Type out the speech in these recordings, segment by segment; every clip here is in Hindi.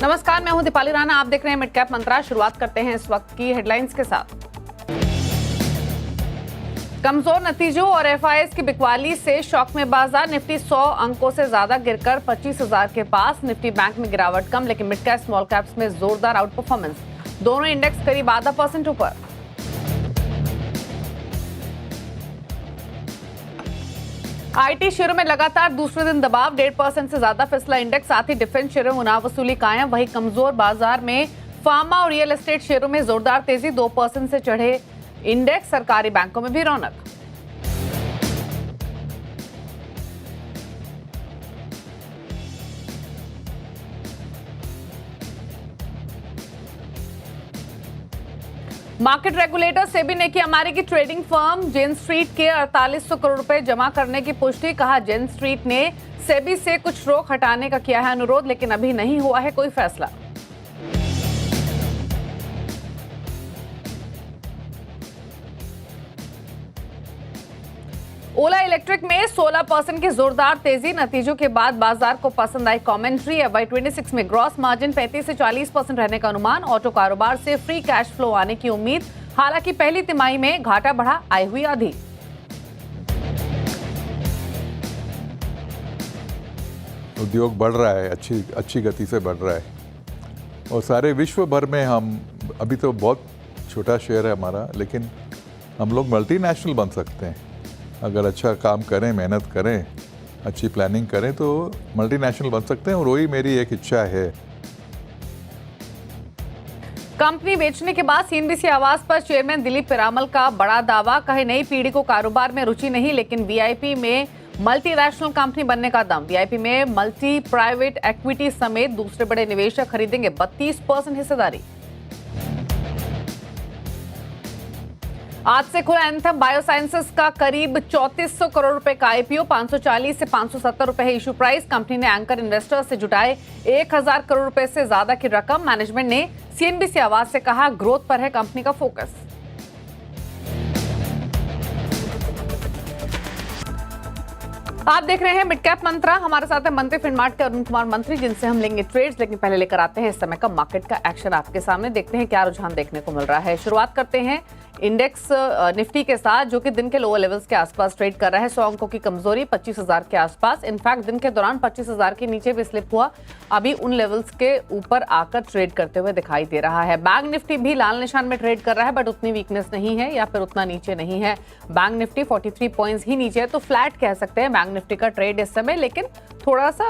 नमस्कार, मैं हूं दीपाली राणा। आप देख रहे हैं मिड कैप मंत्रा। शुरुआत करते हैं इस वक्त की हेडलाइंस के साथ। कमजोर नतीजों और एफआईएस की बिकवाली से शॉक में बाजार। निफ्टी 100 अंकों से ज्यादा गिरकर 25,000 के पास। निफ्टी बैंक में गिरावट कम, लेकिन मिड कैप स्मॉल कैप्स में जोरदार आउट परफॉर्मेंस। दोनों इंडेक्स करीब ½ % ऊपर। आईटी शेयरों में लगातार दूसरे दिन दबाव, 1.5% से ज्यादा फिसला इंडेक्स। साथ ही डिफेंस शेयरों में मुनाफ वसूली कायम। वही कमजोर बाजार में फार्मा और रियल एस्टेट शेयरों में जोरदार तेजी, 2% से चढ़े इंडेक्स। सरकारी बैंकों में भी रौनक। मार्केट रेगुलेटर सेबी ने की अमेरिकी ट्रेडिंग फर्म जेन स्ट्रीट के 4800 करोड़ रुपए जमा करने की पुष्टि। कहा, जेन स्ट्रीट ने सेबी से कुछ रोक हटाने का किया है अनुरोध, लेकिन अभी नहीं हुआ है कोई फैसला। ओला इलेक्ट्रिक में 16% की जोरदार तेजी। नतीजों के बाद बाजार को पसंद आई कमेंट्री। FY26 में ग्रॉस मार्जिन 35 से 40% रहने का अनुमान। ऑटो कारोबार से फ्री कैश फ्लो आने की उम्मीद। हालांकि पहली तिमाही में घाटा बढ़ा, आई हुई आधी। उद्योग बढ़ रहा है, अच्छी गति से बढ़ रहा है और सारे विश्व भर में हम अभी तो बहुत छोटा शेयर है हमारा, लेकिन हम लोग मल्टीनेशनल बन सकते हैं अगर अच्छा काम करें, मेहनत करें, अच्छी प्लानिंग करें तो मल्टीनेशनल बन सकते हैं और वही मेरी एक इच्छा है। कंपनी बेचने के बाद CNBC आवास पर चेयरमैन दिलीप पिरामल का बड़ा दावा। कहे, नई पीढ़ी को कारोबार में रुचि नहीं, लेकिन VIP में मल्टी नेशनल कंपनी बनने का दम। VIP में मल्टी प्राइवेट इक्विटी समेत दूसरे बड़े निवेशक खरीदेंगे 32% हिस्सेदारी। आज से खुला एंथम बायोसाइंसेस का करीब 3400 करोड़ रुपए का IPO। 540 से 570 रुपए है इशू प्राइस। कंपनी ने एंकर इन्वेस्टर्स से जुटाए 1000 करोड़ रुपए से ज्यादा की रकम। मैनेजमेंट ने CNBC आवाज से कहा, ग्रोथ पर है कंपनी का फोकस। आप देख रहे हैं मिड कैप मंत्रा। हमारे साथ है मंत्री फिनमार्ट के अरुण कुमार मंत्री, जिनसे हम लेंगे ट्रेड्स, लेकिन पहले लेकर आते हैं इस समय का मार्केट का एक्शन आपके सामने। देखते हैं क्या रुझान देखने को मिल रहा है। शुरुआत करते हैं इंडेक्स निफ्टी के साथ, जो कि दिन के लोअर लेवल्स के आसपास ट्रेड कर रहा है। 100 अंकों की कमजोरी, 25,000 के आसपास। इनफैक्ट दिन के दौरान 25,000 के नीचे भी स्लिप हुआ, अभी उन लेवल्स के ऊपर आकर ट्रेड करते हुए दिखाई दे रहा है। बैंक निफ्टी भी लाल निशान में ट्रेड कर रहा है, बट उतनी वीकनेस नहीं है या फिर उतना नीचे नहीं है। बैंक निफ्टी 43 पॉइंट्स ही नीचे है, तो फ्लैट कह सकते हैं बैंक निफ्टी का ट्रेड इस समय, लेकिन थोड़ा सा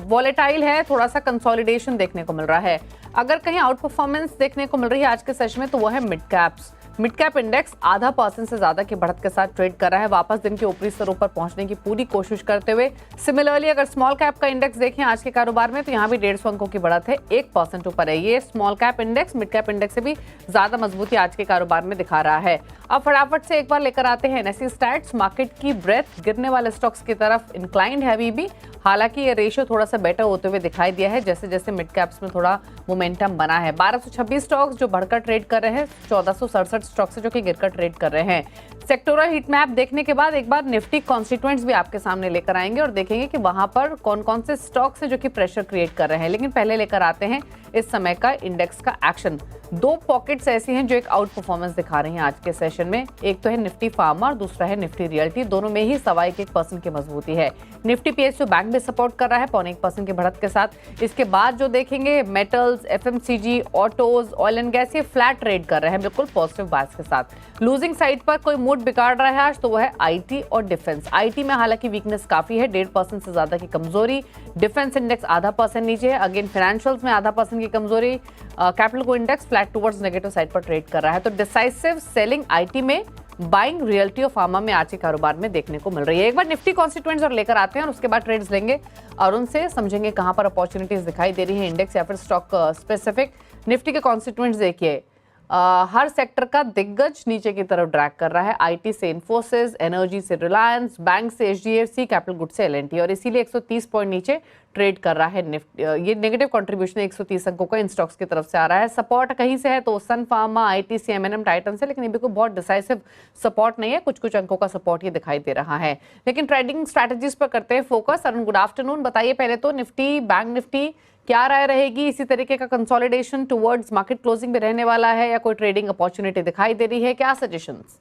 वॉलेटाइल है, थोड़ा सा कंसोलिडेशन देखने को मिल रहा है। अगर कहीं आउट परफॉर्मेंस देखने को मिल रही है आज के सेशन में, तो वो है mid caps. Mid cap index ½ % से ज्यादा की बढ़त के साथ ट्रेड कर रहा है, वापस दिन के ऊपरी स्तरों पर पहुंचने की पूरी कोशिश करते हुए। सिमिलरली अगर स्मॉल कैप का इंडेक्स देखें आज के कारोबार में, तो यहाँ भी 150 अंकों की बढ़त है, 1% ऊपर है ये small cap index. Mid cap index से भी ज्यादा मजबूती आज के कारोबार में दिखा रहा है। अब फटाफट से एक बार लेकर आते हैं NSE स्टैट्स। मार्केट की ब्रेथ गिरने वाले स्टॉक्स की तरफ इंक्लाइंड है अभी भी, हालांकि ये रेशियो थोड़ा सा बेटर होते हुए दिखाई दिया है जैसे जैसे मिड कैप्स में थोड़ा मोमेंटम बना है। 1226 स्टॉक्स जो बढ़कर ट्रेड कर रहे हैं, 1467 स्टॉक्स जो कि गिरकर ट्रेड कर रहे हैं। सेक्टोरल हीट मैप देखने के बाद एक बार निफ्टी कॉन्स्टिट्यूएंट्स भी आपके सामने लेकर आएंगे और देखेंगे कि वहां पर कौन कौन से स्टॉक्स हैं जो कि प्रेशर क्रिएट कर रहे हैं। लेकिन पहले लेकर आते हैं इस समय का इंडेक्स का एक्शन। दो पॉकेट्स ऐसी हैं जो एक आउट परफॉर्मेंस दिखा रही हैं आज के सेशन में। एक तो है निफ्टी फार्मा और दूसरा है निफ्टी रियल्टी। दोनों में ही 1.25% की मजबूती है। निफ्टी PSU बैंक भी सपोर्ट कर रहा है 0.25% की बढ़त के साथ। इसके बाद जो देखेंगे metals, FMCG, autos, oil and gas, ये फ्लैट ट्रेड कर रहे हैं बिल्कुल पॉजिटिव बायस के साथ। लूजिंग साइड पर कोई मूड बिगाड़ रहा है आज, तो वो है IT और डिफेंस। IT में हालांकि वीकनेस काफी है, 1.5% से ज्यादा की कमजोरी। डिफेंस इंडेक्स ½ % नीचे है। अगेन फाइनेंशियल्स में ½ % की कमजोरी। कैपिटल को index flat towards negative side पर ट्रेड कर रहा है। तो डिसाइसिव सेलिंग IT में, बाइंग रियल्टी और फार्मा में आज के कारोबार में देखने को मिल रही है। एक बार निफ्टी कॉन्स्टिट्यूएंट्स और लेकर आते हैं और उसके बाद ट्रेड्स लेंगे और उनसे समझेंगे कहां पर अपॉर्चुनिटीज दिखाई दे रही है इंडेक्स या फिर स्टॉक स्पेसिफिक। निफ्टी के कॉन्स्टिट्यूएंट्स देखिए, हर सेक्टर का दिग्गज नीचे की तरफ ड्रैग कर रहा है। IT से इन्फोसिस, एनर्जी से रिलायंस, बैंक से HDFC, कैपिटल गुड से L&T, और इसीलिए 130 पॉइंट नीचे ट्रेड कर रहा है निफ्टी। ये नेगेटिव कंट्रीब्यूशन 130 अंकों का इन स्टॉक्स की तरफ से आ रहा है। सपोर्ट कहीं से है तो सन फार्मा, आईटीसी, एमएनएम, टाइटन से, लेकिन अभी कोई बहुत डिसाइसिव सपोर्ट नहीं है। कुछ कुछ अंकों का सपोर्ट ये दिखाई दे रहा है। लेकिन ट्रेडिंग स्ट्रैटेजीज पर करते हैं फोकस। Arun, good afternoon. बताइए पहले तो निफ्टी, बैंक निफ्टी क्या राय रहेगी? इसी तरीके का कंसोलिडेशन टुवर्ड्स मार्केट क्लोजिंग में रहने वाला है या कोई ट्रेडिंग अपॉर्चुनिटी दिखाई दे रही है? क्या सजेशंस?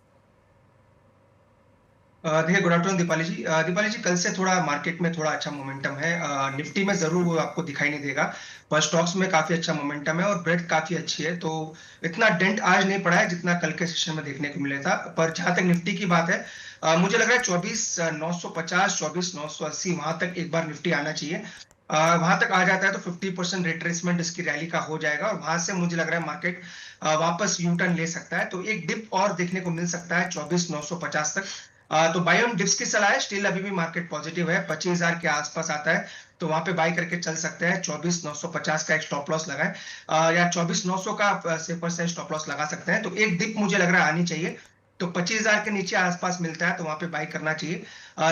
देखिए, गुड आफ्टरनून दीपाली जी। दीपाली जी, कल से थोड़ा मार्केट में थोड़ा अच्छा मोमेंटम है। निफ्टी में जरूर वो आपको दिखाई नहीं देगा, पर स्टॉक्स में काफी अच्छा मोमेंटम है और ब्रेड काफी अच्छी है। तो इतना डेंट आज नहीं पड़ा है जितना कल के सेशन में देखने को मिला था। पर जहां तक निफ्टी की बात है, मुझे लग रहा है 24,950, 24,980 वहां तक एक बार निफ्टी आना चाहिए। वहां तक आ जाता है तो 50% रिट्रेसमेंट इसकी रैली का हो जाएगा और वहां से मुझे लग रहा है मार्केट वापस यू टर्न ले सकता है। तो एक डिप और देखने को मिल सकता है 24,950 तक। तो बाय ऑन डिप्स की सलाह है। स्टिल अभी भी मार्केट पॉजिटिव है, 25,000 के आसपास आता है तो वहां पे बाय करके चल सकते हैं। 24,950 का एक स्टॉप लॉस लगाएं, या 24,900 का सिपर से स्टॉप लॉस लगा सकते हैं। तो एक डिप मुझे लग रहा है आनी चाहिए, तो 25,000 के नीचे आसपास मिलता है तो वहां पे बाय करना चाहिए।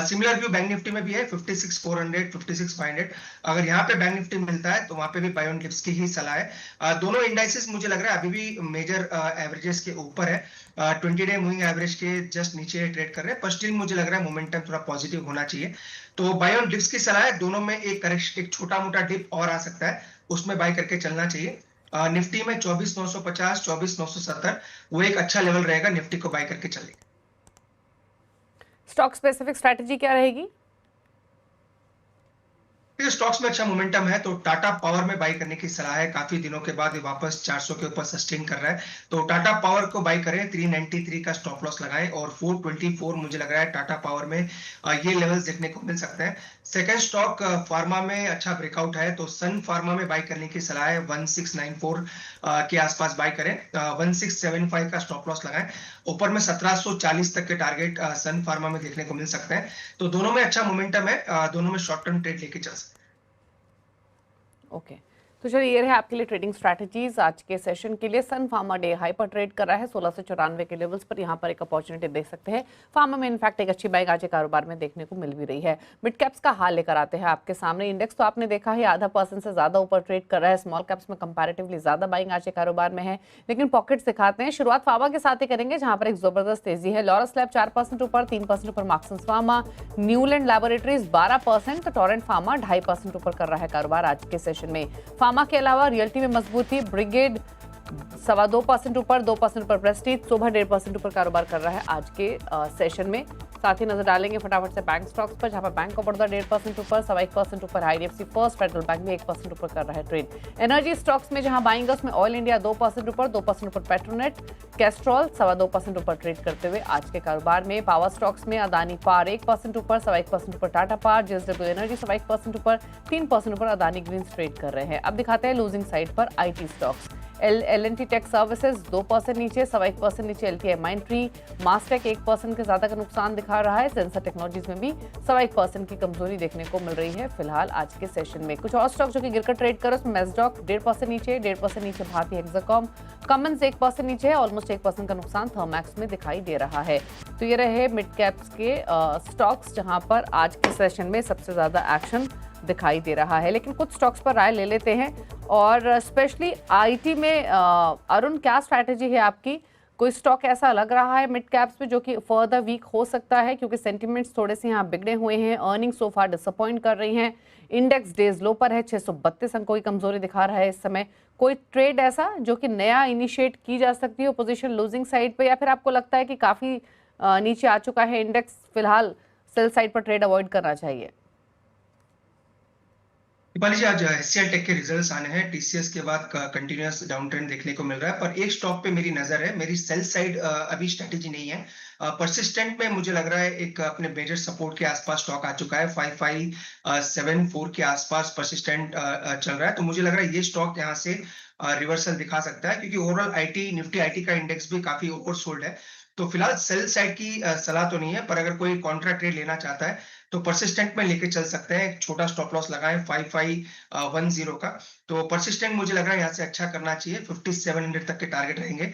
सिमिलर व्यू बैंक निफ्टी में भी है, 56,400, 56,500। अगर यहाँ पे बैंक निफ्टी मिलता है तो वहां पे भी बाय ऑन डिप्स की ही सलाह है। दोनों इंडाइसेस मुझे लग रहा है अभी भी मेजर एवरेजेस के ऊपर है। 20 डे मूविंग एवरेज के जस्ट नीचे ट्रेड कर रहे हैं, पर स्टिल मुझे लग रहा है मोमेंटम थोड़ा पॉजिटिव होना चाहिए। तो बाय ऑन डिप्स की सलाह है। दोनों में एक करेक्शन, एक छोटा मोटा डिप और आ सकता है, उसमें बाय करके चलना चाहिए। निफ्टी में 24,950, 24,970 वो एक अच्छा लेवल रहेगा, निफ्टी को बाय करके चलेगा। स्टॉक स्पेसिफिक स्ट्रैटेजी क्या रहेगी? स्टॉक्स में अच्छा मोमेंटम है तो टाटा पावर में बाई करने की सलाह है। काफी दिनों के बाद ये वापस 400 के ऊपर सस्टेन कर रहा है, तो टाटा पावर को बाई करें। 393 का स्टॉप लॉस लगाएं और 424 मुझे लग रहा है टाटा पावर में ये लेवल्स देखने को मिल सकते हैं। सेकंड स्टॉक फार्मा में अच्छा ब्रेकआउट है तो सन फार्मा में बाई करने की सलाह है। 1694 के आसपास बाई करें, 1675 का स्टॉप लॉस लगाएं। ऊपर में 1740 तक के टारगेट सन फार्मा में देखने को मिल सकते हैं। तो दोनों में अच्छा मोमेंटम है, दोनों में शॉर्ट टर्म ट्रेड लेके चल सकते हैं। ओके, तो चलिए ये रहे आपके लिए ट्रेडिंग स्ट्रैटेजीज आज के सेशन के लिए। सन फार्मा डे हाई पर ट्रेड कर रहा है 1694 के लेवल्स पर। यहाँ पर एक अपॉर्चुनिटी देख सकते हैं। फार्मा में इनफैक्ट एक अच्छी बाइक आज के कारोबार में देखने को मिल भी रही है। मिड कैप्स का हाल लेकर आते हैं आपके सामने। इंडेक्स तो आपने देखा है 0.5% से ज्यादा ऊपर ट्रेड कर रहा है। स्मॉल कैप्स में कंपैरेटिवली ज्यादा बाइंग आज के कारोबार में है, लेकिन पॉकेट्स दिखाते हैं। शुरुआत फार्मा के साथ ही करेंगे जहां पर एक जबरदस्त तेजी है। लॉरस लैब 4% ऊपर, 3% ऊपर मार्क्संस फार्मा, न्यूलैंड लैबोरेटरीज 12%, तो टोरेंट फार्मा 2.5% ऊपर कर रहा है कारोबार आज के सेशन में। फार्मा के अलावा रियल्टी में मजबूती, ब्रिगेड 2.25% ऊपर, 2% ऊपर प्रेस्टीज, सुबह 1.5% ऊपर कारोबार कर रहा है आज के सेशन में। साथ ही नजर डालेंगे फटाफट से बैंक स्टॉक्स पर, जहां पर बैंक ऑफ बड़ौदा 1.5% ऊपर, 1% ऊपर, आईडीएफसी फर्स्ट, फेडरल बैंक भी 1% ऊपर कर रहा है ट्रेड। एनर्जी स्टॉक्स में जहां बाइंग उसमें ऑयल इंडिया 2% ऊपर, 2% ऊपर पेट्रोनेट, कैस्ट्रॉल 2.25% ऊपर ट्रेड करते हुए आज के कारोबार में। पावर स्टॉक्स में अदानी पावर 1% ऊपर, 1% ऊपर टाटा पावर, जेएसडब्ल्यू एनर्जी 1% ऊपर, 3% ऊपर अदानी ग्रीन्स ट्रेड कर रहे हैं। अब दिखाते हैं लूजिंग साइड पर IT stocks. L&T tech services 2% नीचे, 1% नीचे एलटीआई माइंट्री, मास्टेक 1% के ज्यादा का नुकसान दिखा रहा है। सेंसर टेक्नोलॉजीज में भी 1% की कमजोरी देखने को मिल रही है फिलहाल आज के सेशन में। कुछ और स्टॉक जो कि गिरकर ट्रेड कर रहे हैं, मेसडॉक 1.5% नीचे, 1.5% नीचे भारतीय हेक्साकॉम, कमेंस 1% नीचे है। ऑलमोस्ट 1% का नुकसान थर्मैक्स में दिखाई दे रहा है। तो ये रहे मिड कैप्स के स्टॉक्स जहां पर आज के सेशन में सबसे ज्यादा एक्शन दिखाई दे रहा है। लेकिन कुछ स्टॉक्स पर राय ले लेते हैं, और स्पेशली आईटी में अरुण क्या स्ट्रैटेजी है आपकी? कोई स्टॉक ऐसा लग रहा है मिड कैप्स में जो कि फर्दर वीक हो सकता है, क्योंकि सेंटिमेंट्स थोड़े से यहाँ बिगड़े हुए हैं, अर्निंग सो फार डिसअपॉइंट कर रही हैं, इंडेक्स डेज लो पर है, 632 अंकों की कमजोरी दिखा रहा है इस समय। कोई ट्रेड ऐसा जो कि नया इनिशिएट की जा सकती है पोजीशन लूजिंग साइड पे, या फिर आपको लगता है कि काफी नीचे आ चुका है इंडेक्स, फिलहाल सेल साइड पर ट्रेड अवॉइड करना चाहिए? दीपाली जी, आज एचसीएल टेक के रिजल्ट्स आने हैं। टीसीएस के बाद कंटिन्यूअस डाउन ट्रेंड देखने को मिल रहा है, पर एक स्टॉक पे मेरी नजर है। मेरी सेल साइड अभी स्ट्रेटेजी नहीं है। परसिस्टेंट में मुझे लग रहा है एक अपने मेजर सपोर्ट के आसपास स्टॉक आ चुका है। 5574 के आसपास परसिस्टेंट चल रहा है, तो मुझे लग रहा है ये स्टॉक यहाँ से रिवर्सल दिखा सकता है, क्योंकि ओवरऑल आईटी, निफ्टी आईटी का इंडेक्स भी काफी ओवरसोल्ड है। तो फिलहाल सेल साइड की सलाह तो नहीं है, पर अगर कोई कॉन्ट्रा ट्रेड लेना चाहता है तो परसिस्टेंट में लेके चल सकते हैं। एक छोटा स्टॉप लॉस लगाएं 5510 का। तो परसिस्टेंट मुझे लग रहा है यहाँ से अच्छा करना चाहिए, 5700 तक के टारगेट रहेंगे।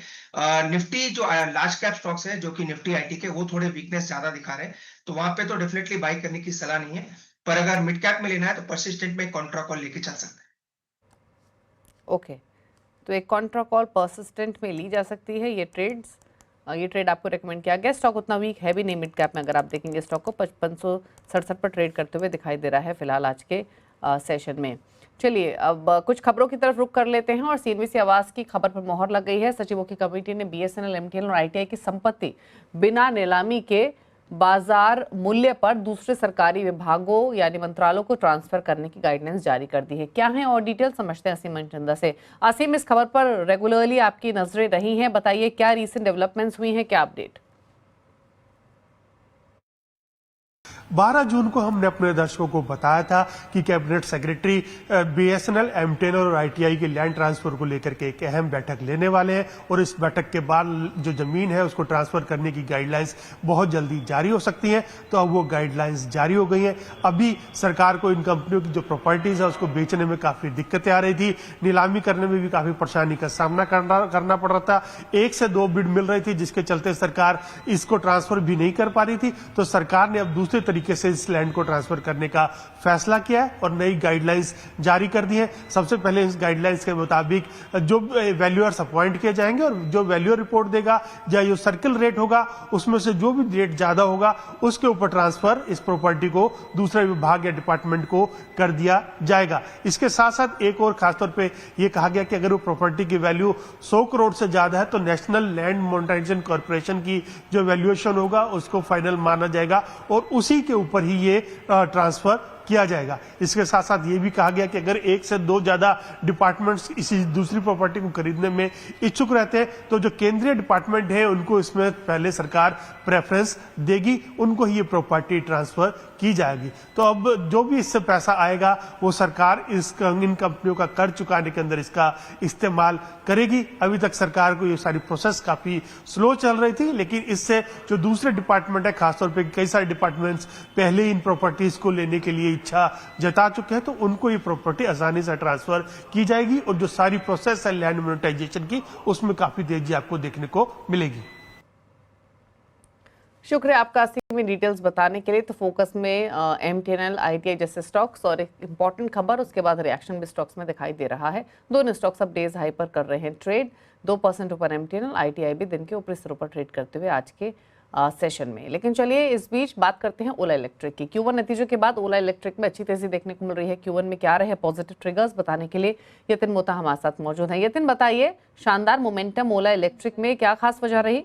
निफ्टी जो लार्ज कैप स्टॉक्स है, जो कि निफ्टी आईटी के, वो थोड़े वीकनेस ज्यादा दिखा रहे हैं, तो वहां पे तो डेफिनेटली बाई करने की सलाह नहीं है। पर अगर मिड कैप में लेना है तो परसिस्टेंट में कॉन्ट्रा कॉल लेके चल सकते हैं। ओके, तो एक कॉन्ट्रा कॉल परसिस्टेंट में ली जा सकती है ये ट्रेड्स। ये ट्रेड आपको रेकमेंड किया गया। स्टॉक उतना वीक है भी नहीं मिड कैप में, अगर आप देखेंगे स्टॉक को 5567 पर ट्रेड करते हुए दिखाई दे रहा है फिलहाल आज के सेशन में। चलिए अब कुछ खबरों की तरफ रुख कर लेते हैं और सीएनबीसी आवास की खबर पर मोहर लग गई है। सचिवों की कमेटी ने बीएसएनएल, एमटीएनएल और आईटीआई की संपत्ति बिना नीलामी के बाजार मूल्य पर दूसरे सरकारी विभागों यानी मंत्रालयों को ट्रांसफर करने की गाइडलाइंस जारी कर दी है। क्या है और डिटेल समझते हैं असीम मनचंदा से। असीम, इस खबर पर रेगुलरली आपकी नजरें रही हैं, बताइए क्या रीसेंट डेवलपमेंट्स हुई हैं, क्या अपडेट? 12 जून को हमने अपने दर्शकों को बताया था कि कैबिनेट सेक्रेटरी बीएसएनएल, एमटीएनएल और आईटीआई के लैंड ट्रांसफर को लेकर के एक अहम बैठक लेने वाले हैं और इस बैठक के बाद जो जमीन है उसको ट्रांसफर करने की गाइडलाइंस बहुत जल्दी जारी हो सकती हैं। तो अब वो गाइडलाइंस जारी हो गई हैं। अभी सरकार को इन कंपनियों की जो प्रॉपर्टीज है उसको बेचने में काफी दिक्कतें आ रही थी, नीलामी करने में भी काफी परेशानी का सामना करना पड़ रहा था। 1 से 2 बिड मिल रही थी जिसके चलते सरकार इसको ट्रांसफर भी नहीं कर पा रही थी। तो सरकार ने अब दूसरे तरीके से इस लैंड को ट्रांसफर करने का फैसला किया है और नई गाइडलाइंस जारी कर दी है। सबसे पहले इस गाइडलाइंस के मुताबिक जो वैल्यूअर्स अपॉइंट किए जाएंगे और जो वैल्यूअर रिपोर्ट देगा या जो सर्किल रेट होगा उसमें से जो भी रेट ज्यादा होगा उसके ऊपर ट्रांसफर इस प्रॉपर्टी को दूसरे विभाग या डिपार्टमेंट को कर दिया जाएगा। इसके साथ साथ एक और खासतौर पर यह कहा गया कि अगर वो प्रॉपर्टी की वैल्यू 100 करोड़ से ज्यादा है तो नेशनल लैंड मोनेटाइजेशन कॉर्पोरेशन की जो वैल्यूएशन होगा उसको फाइनल माना जाएगा और उसी के ऊपर ही ये ट्रांसफर किया जाएगा। इसके साथ साथ ये भी कहा गया कि अगर 1 से 2 ज्यादा डिपार्टमेंट्स इसी दूसरी प्रॉपर्टी को खरीदने में इच्छुक रहते हैं तो जो केंद्रीय डिपार्टमेंट है उनको इसमें पहले सरकार प्रेफरेंस देगी, उनको ही ये प्रॉपर्टी ट्रांसफर की जाएगी। तो अब जो भी इससे पैसा आएगा वो सरकार इन कंपनियों का कर चुकाने के अंदर इसका इस्तेमाल करेगी। अभी तक सरकार को ये सारी प्रोसेस काफी स्लो चल रही थी, लेकिन इससे जो दूसरे डिपार्टमेंट है, खासतौर पे कई सारे डिपार्टमेंट्स पहले इन प्रॉपर्टीज को लेने के लिए इच्छा जता चुके हैं, तो उनको ये प्रॉपर्टी आसानी से ट्रांसफर की जाएगी और जो सारी प्रोसेस है लैंड मोनेटाइजेशन की उसमें काफी तेजी आपको देखने को मिलेगी। शुक्रिया आपका असीम में डिटेल्स बताने के लिए। तो फोकस में एमटीएनएल, आईटीआई जैसे स्टॉक्स और एक इंपॉर्टेंट खबर, उसके बाद रिएक्शन भी स्टॉक्स में दिखाई दे रहा है। दोनों स्टॉक्स अब डेज हाई पर कर रहे हैं ट्रेड। 2% ऊपर एमटीएनएल, आईटीआई भी दिन के ऊपरी स्तरों पर ट्रेड करते हुए आज के सेशन में। लेकिन चलिए इस बीच बात करते हैं ओला इलेक्ट्रिक की। Q1 नतीजों के बाद ओला इलेक्ट्रिक में अच्छी तेजी देखने को मिल रही है। Q1 में क्या रहे पॉजिटिव ट्रिगर्स, बताने के लिए यतिन मोता हमारे साथ मौजूद हैं। यतिन, बताइए शानदार मोमेंटम ओला इलेक्ट्रिक में, क्या खास वजह रही?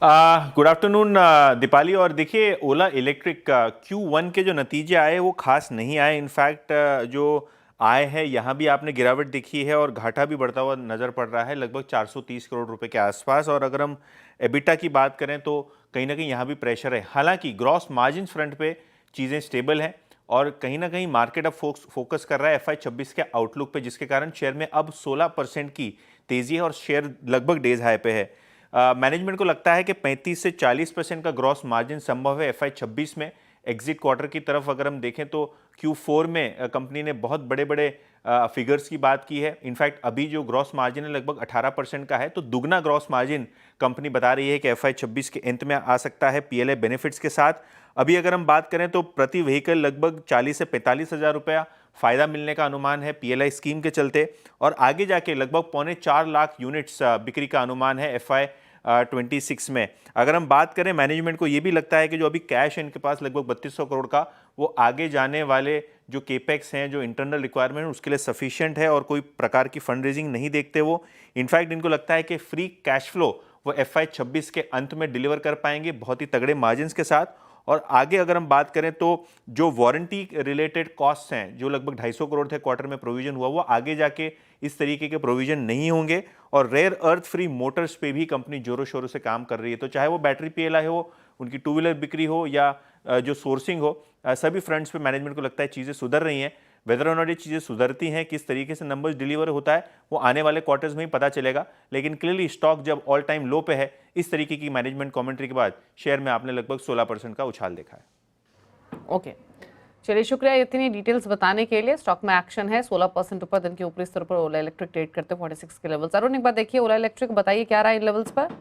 Good afternoon Deepali. और देखिए ओला इलेक्ट्रिक Q1 के जो नतीजे आए वो खास नहीं आए। इनफैक्ट जो आए हैं यहाँ भी आपने गिरावट देखी है और घाटा भी बढ़ता हुआ नजर पड़ रहा है, लगभग 430 करोड़ रुपए के आसपास। और अगर हम एबिटा की बात करें तो कहीं ना कहीं यहाँ भी प्रेशर है। हालांकि ग्रॉस मार्जिन फ्रंट पे चीज़ें स्टेबल हैं और कहीं ना कहीं मार्केट अब फोकस कर रहा है FY26 के आउटलुक पे, जिसके कारण शेयर में अब 16% की तेजी है और शेयर लगभग डेज हाई पे है। मैनेजमेंट को लगता है कि 35 से 40% का ग्रॉस मार्जिन संभव है FY26 में। एग्जिट क्वार्टर की तरफ अगर हम देखें तो Q4 में कंपनी ने बहुत बड़े बड़े फिगर्स की बात की है। इनफैक्ट अभी जो ग्रॉस मार्जिन है लगभग 18% का है, तो दुगना ग्रॉस मार्जिन कंपनी बता रही है कि FY26 के अंत में आ सकता है PLI बेनिफिट्स के साथ। अभी अगर हम बात करें तो प्रति व्हीकल लगभग 40 से 45 हज़ार रुपया फायदा मिलने का अनुमान है PLI स्कीम के चलते, और आगे जाके लगभग 4.25 लाख यूनिट्स बिक्री का अनुमान है FY26 में। अगर हम बात करें, मैनेजमेंट को ये भी लगता है कि जो अभी कैश है इनके पास लगभग 3200 करोड़ का, वो आगे जाने वाले जो केपेक्स हैं, जो इंटरनल रिक्वायरमेंट है उसके लिए सफिशिएंट है और कोई प्रकार की फंड रेजिंग नहीं देखते वो। इनफैक्ट इनको लगता है कि फ्री कैश फ्लो वो FY26 के अंत में डिलीवर कर पाएंगे बहुत ही तगड़े मार्जिन्स के साथ। और आगे अगर हम बात करें तो जो वारंटी रिलेटेड कॉस्ट्स हैं जो लगभग 250 करोड़ थे क्वार्टर में प्रोविजन हुआ, वो आगे जाके इस तरीके के प्रोविजन नहीं होंगे। और रेयर अर्थ फ्री मोटर्स पे भी कंपनी जोरों शोरों से काम कर रही है। तो चाहे वो बैटरी PLI हो, उनकी 2 व्हीलर बिक्री हो या जो सोर्सिंग हो, सभी फ्रंट्स पे मैनेजमेंट को लगता है चीज़ें सुधर रही हैं। वेदर और नॉट ये चीज़ें सुधरती हैं, किस तरीके से नंबर्स डिलीवर होता है वो आने वाले क्वार्टर्स में ही पता चलेगा। लेकिन क्लियरली स्टॉक जब ऑल टाइम लो पे है, इस तरीके की मैनेजमेंट कमेंट्री के बाद शेयर में आपने लगभग 16% का उछाल देखा है। ओके, चलिए शुक्रिया इतनी डिटेल्स बताने के लिए। स्टॉक में एक्शन है 16% ऊपर, दिन के ऊपरी स्तर पर ओला इलेक्ट्रिक ट्रेड करते 46 के लेवल्स। अरुण, एक बार देखिए ओला इलेक्ट्रिक, बताइए क्या रहा इन लेवल्स पर?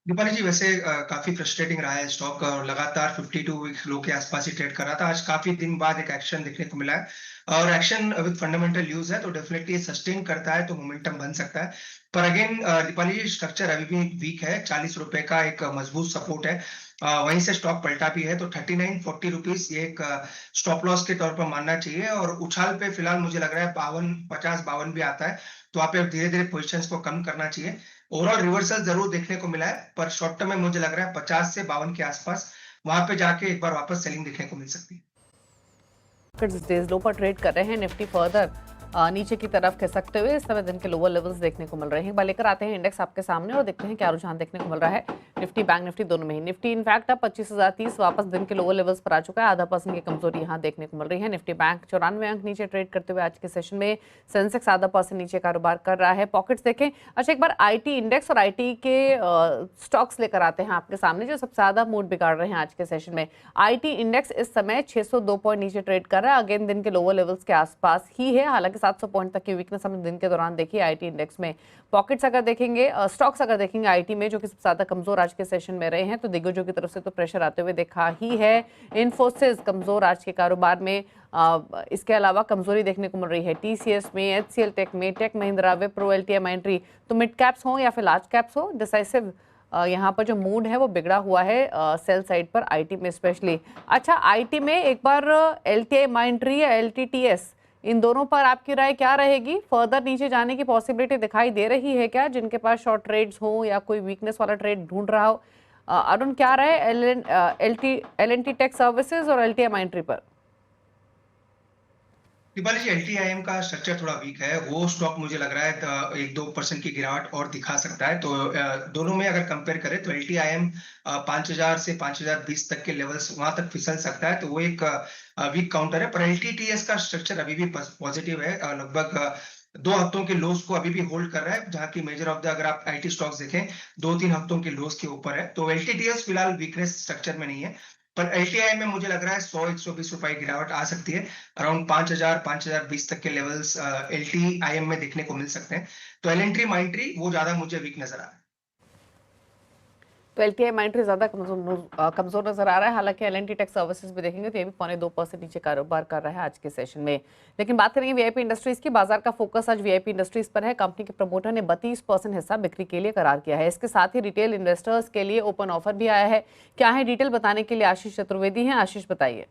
दीपाली जी वैसे काफी फ्रस्ट्रेटिंग रहा है स्टॉक और लगातार 52 वीक लो के आसपास ही ट्रेड कर रहा था। आज काफी दिन बाद एक एक्शन देखने को मिला है और एक्शन विद फंडामेंटल यूज है तो डेफिनेटली सस्टेन करता है तो मोमेंटम बन सकता है। पर अगेन दीपाली जी स्ट्रक्चर अभी भी वीक है। 40 रुपए का एक मजबूत सपोर्ट है। वहीं से स्टॉक पलटा भी है तो 39-40 रुपीज ये एक स्टॉप लॉस के तौर पर मानना चाहिए और उछाल पे फिलहाल मुझे लग रहा है 52 भी आता है तो आप धीरे धीरे पोजिशन को कम करना चाहिए। ओवरऑल रिवर्सल जरूर देखने को मिला है पर शॉर्ट टर्म में मुझे लग रहा है 50 से 52 के आसपास वहां पे जाके एक बार वापस सेलिंग देखने को मिल सकती है। मार्केट्स डेज लो पर ट्रेड कर रहे हैं। निफ्टी फर्दर नीचे की तरफ खिसकते हुए इस समय दिन के लोअर लेवल्स देखने को मिल रहे हैं। एक बार लेकर आते हैं इंडेक्स आपके सामने और देखते हैं क्या रुझान देखने को मिल रहा है। निफ्टी बैंक निफ्टी दोनों में ही निफ्टी इनफैक्ट अब 25,030 वापस दिन के लोअर लेवल्स पर आ चुका है। 0.5% की कमजोरी यहां देखने को मिल रही है। निफ्टी बैंक 94 अंक नीचे ट्रेड करते हुए आज के सेशन में। सेंसेक्स 0.5% नीचे कारोबार कर रहा है। पॉकेट्स देखें। अच्छा एक बार आईटी इंडेक्स और आईटी के स्टॉक्स लेकर आते हैं आपके सामने जो सबसे ज्यादा मूड बिगाड़ रहे हैं आज के सेशन में। आईटी इंडेक्स इस समय 602 पॉइंट नीचे ट्रेड कर रहा है। अगेन दिन के लोअर लेवल्स के आसपास ही है। हालांकि 700 पॉइंट तक की वीकनेस हमने दिन के दौरान देखी आईटी इंडेक्स में। पॉकेट्स अगर देखेंगे स्टॉक्स अगर देखेंगे आईटी में जो कि सबसे ज्यादा कमजोर आज के सेशन में रहे हैं तो दिग्गजों की तरफ से तो प्रेशर आते हुए देखा ही है। इन्फोसिस कमजोर आज के कारोबार में। इसके अलावा कमजोरी देखने को मिल रही है टीसीएस में, एचसीएल टेक में, टेक महिंद्रा, विप्रो, एलटीएमआईएनटी। तो मिड कैप्स हो या फिर लार्ज कैप्स हो डिसाइसिव यहाँ पर जो मूड है वो बिगड़ा हुआ है सेल साइड पर आईटी में स्पेशली। अच्छा आईटी में एक बार एलटीएमआईएनटी या एलटीटीएस इन दोनों पर आपकी राय क्या रहेगी? फर्दर नीचे जाने की पॉसिबिलिटी दिखाई दे रही है क्या जिनके पास शॉर्ट ट्रेड्स हो या कोई वीकनेस वाला ट्रेड ढूंढ रहा हो? अरुण क्या रहे एलएनटी टेक सर्विसेज और एलटीएमआईएनटी पर? दीपाली जी एलटीआईएम का स्ट्रक्चर थोड़ा वीक है। वो स्टॉक मुझे लग रहा है 1-2% की गिरावट और दिखा सकता है। तो दोनों में अगर कंपेयर करें तो एलटीआईएम 5000 से 5020 तक के लेवल्स वहां तक फिसल सकता है तो वो एक वीक काउंटर है। पर एलटीटीएस का स्ट्रक्चर अभी भी पॉजिटिव है। लगभग 2 हफ्तों के लोस को अभी भी होल्ड कर रहा है जहां की मेजर ऑफ द अगर आप आईटी स्टॉक्स देखें 2-3 हफ्तों के लोस के ऊपर है। तो एलटीटीएस फिलहाल वीकनेस स्ट्रक्चर में नहीं है पर एलटीआई में मुझे लग रहा है 100-120 रुपए की गिरावट आ सकती है। अराउंड 5000-5020 तक के लेवल्स एलटीआईएम में देखने को मिल सकते हैं। तो एलएनटी माइंट्री वो ज्यादा मुझे वीक नजर आ रहा है। तो एलटीएमआईएनटी ज्यादा कमजोर नजर आ रहा है। हालांकि एलएनटी टेक सर्विसेज भी देखेंगे तो ये भी 0.2% नीचे कारोबार कर रहा है आज के सेशन में। लेकिन बात करेंगे वीआईपी इंडस्ट्रीज की। बाजार का फोकस आज वीआईपी इंडस्ट्रीज पर है। कंपनी के प्रमोटर ने 32% हिस्सा बिक्री के लिए करार किया है। इसके साथ ही रिटेल इन्वेस्टर्स के लिए ओपन ऑफर भी आया है। क्या है डिटेल बताने के लिए आशीष चतुर्वेदी हैं। आशीष बताइए।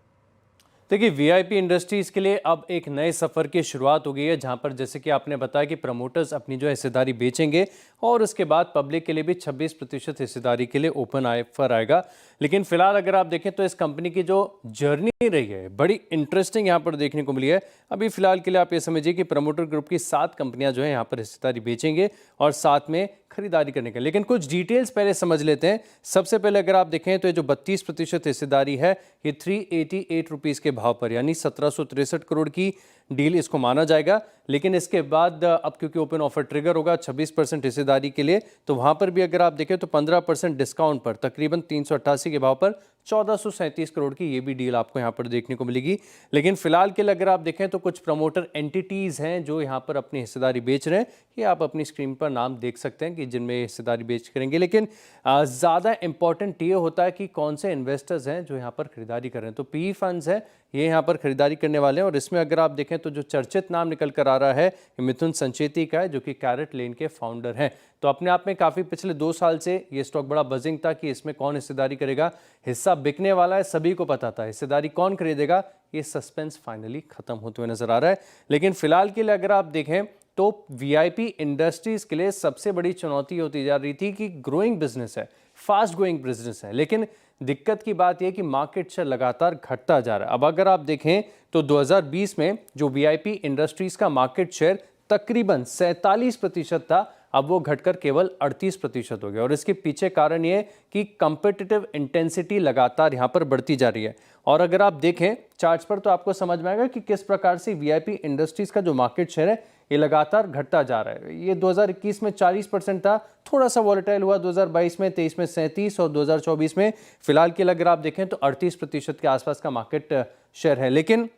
देखिए वीआईपी इंडस्ट्रीज़ के लिए अब एक नए सफ़र की शुरुआत हो गई है जहां पर जैसे कि आपने बताया कि प्रमोटर्स अपनी जो हिस्सेदारी बेचेंगे और उसके बाद पब्लिक के लिए भी 26% हिस्सेदारी के लिए ओपन ऑफर आएगा। लेकिन फिलहाल अगर आप देखें तो इस कंपनी की जो जर्नी रही है बड़ी इंटरेस्टिंग यहाँ पर देखने को मिली है। अभी फिलहाल के लिए आप ये समझिए कि प्रमोटर ग्रुप की 7 कंपनियां जो है यहाँ पर हिस्सेदारी बेचेंगे और साथ में खरीदारी करने के। लेकिन कुछ डिटेल्स पहले समझ लेते हैं। सबसे पहले अगर आप देखें तो ये जो 32% हिस्सेदारी है ये 388 रुपीज़ के भाव पर यानी 1763 करोड़ की डील इसको माना जाएगा। लेकिन इसके बाद अब क्योंकि ओपन ऑफर ट्रिगर होगा 26% हिस्सेदारी के लिए तो वहाँ पर भी अगर आप देखें तो 15% डिस्काउंट पर तकरीबन 388 के भाव पर 1437 करोड़ की ये भी डील आपको यहाँ पर देखने को मिलेगी। लेकिन फिलहाल के लिए अगर आप देखें तो कुछ प्रमोटर एंटिटीज़ हैं जो यहाँ पर अपनी हिस्सेदारी बेच रहे हैं। ये आप अपनी स्क्रीन पर नाम देख सकते हैं कि जिनमें हिस्सेदारी बेच करेंगे। लेकिन ज़्यादा इंपॉर्टेंट ये होता है कि कौन से इन्वेस्टर्स हैं जो यहाँ पर खरीदारी कर रहे हैं। तो पीई फंड्स हैं ये यहाँ पर खरीदारी करने वाले हैं और इसमें अगर आप देखें तो जो चर्चित नाम निकल कर आ रहा है मिथुन संचेती का है जो कि कैरेट लेन के फाउंडर हैं। तो अपने आप में काफ़ी पिछले 2 साल से ये स्टॉक बड़ा बजिंग था कि इसमें कौन हिस्सेदारी करेगा। हिस्सा बिकने वाला है सभी को पता था, हिस्सेदारी कौन खरीदेगा ये सस्पेंस फाइनली खत्म होते हुए नजर आ रहा है। लेकिन फिलहाल के लिए अगर आप देखें तो वीआईपी इंडस्ट्रीज के लिए सबसे बड़ी चुनौती होती जा रही थी कि ग्रोइंग बिजनेस है, फास्ट ग्रोइंग बिजनेस है। लेकिन दिक्कत की बात यह कि मार्केट शेयर लगातार घटता जा रहा है। अब अगर आप देखें तो 2020 में जो वीआईपी इंडस्ट्रीज का मार्केट शेयर तकरीबन 47% था अब वो घटकर केवल 38% हो गया। और इसके पीछे कारण ये कि कंपेटिटिव इंटेंसिटी लगातार यहाँ पर बढ़ती जा रही है। और अगर आप देखें चार्ट्स पर तो आपको समझ में आएगा कि किस प्रकार से वीआईपी इंडस्ट्रीज का जो मार्केट शेयर है ये लगातार घटता जा रहा है। ये 2021 में 40% था, थोड़ा सा वॉलेटाइल हुआ 2022 में, 23 में 37 और 2024 में फिलहाल के लिए अगर आप देखें तो 38% के आसपास का मार्केट शेयर है। लेकिन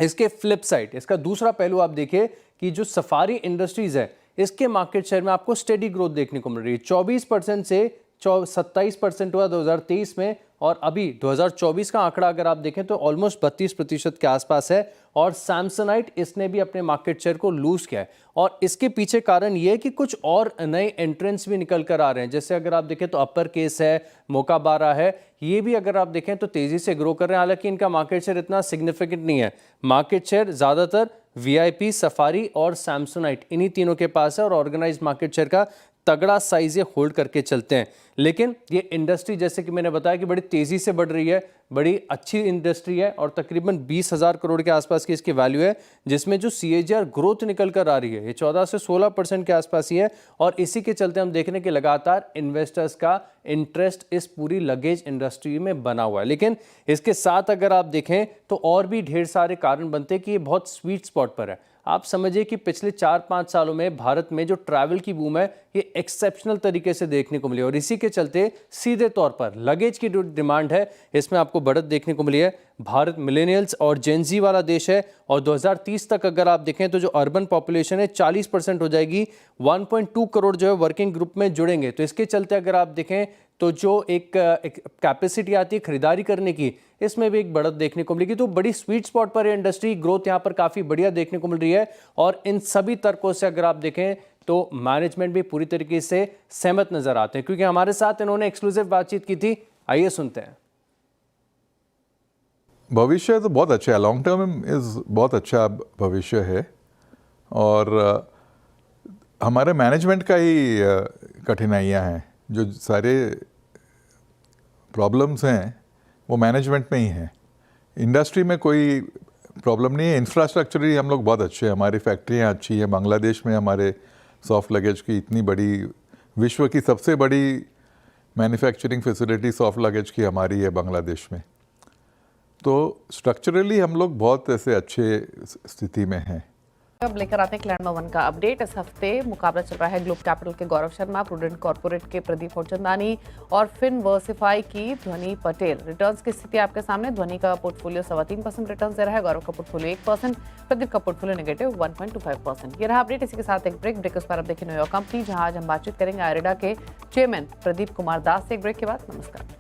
इसके फ्लिप साइड, इसका दूसरा पहलू आप देखिए कि जो सफारी इंडस्ट्रीज है इसके मार्केट शेयर में आपको स्टेडी ग्रोथ देखने को मिल रही है। 24% से 27% हुआ 2023 में, और अभी 2024 का आंकड़ा अगर आप देखें तो ऑलमोस्ट 32% के आसपास है। और सैमसंगाइट इसने भी अपने मार्केट शेयर को लूज किया है, और इसके पीछे कारण ये है कि कुछ और नए एंट्रेंट्स भी निकल कर आ रहे हैं। जैसे अगर आप देखें तो अपर केस है, मोकाबारा है, ये भी अगर आप देखें तो तेजी से ग्रो कर रहे हैं। हालांकि इनका मार्केट शेयर इतना सिग्निफिकेंट नहीं है। मार्केट शेयर ज्यादातर वीआईपी, सफारी और सैमसंगाइट इन्हीं तीनों के पास है, और ऑर्गेनाइज्ड मार्केट शेयर का तगड़ा साइज ये होल्ड करके चलते हैं। लेकिन ये इंडस्ट्री जैसे कि मैंने बताया कि बड़ी तेजी से बढ़ रही है, बड़ी अच्छी इंडस्ट्री है, और तकरीबन 20,000 करोड़ के आसपास की इसकी वैल्यू है, जिसमें जो CAGR ग्रोथ निकल कर आ रही है ये 14 से 16% के आसपास ही है। और इसी के चलते हम देख रहे हैं कि लगातार इन्वेस्टर्स का इंटरेस्ट इस पूरी लगेज इंडस्ट्री में बना हुआ है। लेकिन इसके साथ अगर आप देखें तो और भी ढेर सारे कारण बनते हैं कि ये बहुत स्वीट स्पॉट पर है। आप समझिए कि पिछले 4-5 सालों में भारत में जो ट्रैवल की बूम है ये एक्सेप्शनल तरीके से देखने को मिली, और इसी के चलते सीधे तौर पर लगेज की जो डिमांड है इसमें आपको बढ़त देखने को मिली है। भारत मिलेनियल्स और जेनजी वाला देश है, और 2030 तक अगर आप देखें तो जो अर्बन पॉपुलेशन है 40% हो जाएगी। 1.2 करोड़ जो है वर्किंग ग्रुप में जुड़ेंगे। तो इसके चलते अगर आप देखें तो जो एक कैपेसिटी आती है खरीदारी करने की, इसमें भी एक बढ़त देखने को मिलेगी। तो बड़ी स्वीट स्पॉट पर इंडस्ट्री ग्रोथ यहाँ पर काफ़ी बढ़िया देखने को मिल रही है। और इन सभी तर्कों से अगर आप देखें तो मैनेजमेंट भी पूरी तरीके से सहमत नजर आते हैं, क्योंकि हमारे साथ इन्होंने एक्सक्लूसिव बातचीत की थी। आइए सुनते हैं। भविष्य तो बहुत अच्छा है, लॉन्ग टर्म इज बहुत अच्छा भविष्य है। और हमारे मैनेजमेंट का ही कठिनाइयाँ हैं, जो सारे प्रॉब्लम्स हैं वो मैनेजमेंट में ही हैं। इंडस्ट्री में कोई प्रॉब्लम नहीं है। इंफ्रास्ट्रक्चरली हम लोग बहुत अच्छे हैं, हमारी फैक्ट्रियाँ अच्छी हैं। बांग्लादेश में हमारे सॉफ्ट लगेज की इतनी बड़ी, विश्व की सबसे बड़ी मैन्युफैक्चरिंग फैसिलिटी सॉफ्ट लगेज की हमारी है बांग्लादेश में। तो स्ट्रक्चरली हम लोग बहुत ऐसे अच्छे स्थिति में हैं। अब लेकर आते हैं लैंडमार्क 1 का अपडेट। इस हफ्ते मुकाबला चल रहा है ग्लोब कैपिटल के गौरव शर्मा, प्रूडेंट कॉर्पोरेट के प्रदीप फौजंदानी और फिनवर्सिफाई की ध्वनि पटेल। रिटर्न्स की स्थिति आपके सामने। ध्वनि का पोर्टफोलियो 3.25% रिटर्न दे रहा है, गौरव का पोर्टफोलियो 1%, प्रदीप का पोर्टफोलियो नेगेटिव 1.25%। ये रहा अपडेट। इसी के साथ एक ब्रेक उस पर अब देखिए न्यूयॉर्क कंपनी, जहां आज हम बातचीत करेंगे आयरेडा के चेयरमैन प्रदीप कुमार दास से। एक ब्रेक के बाद नमस्कार।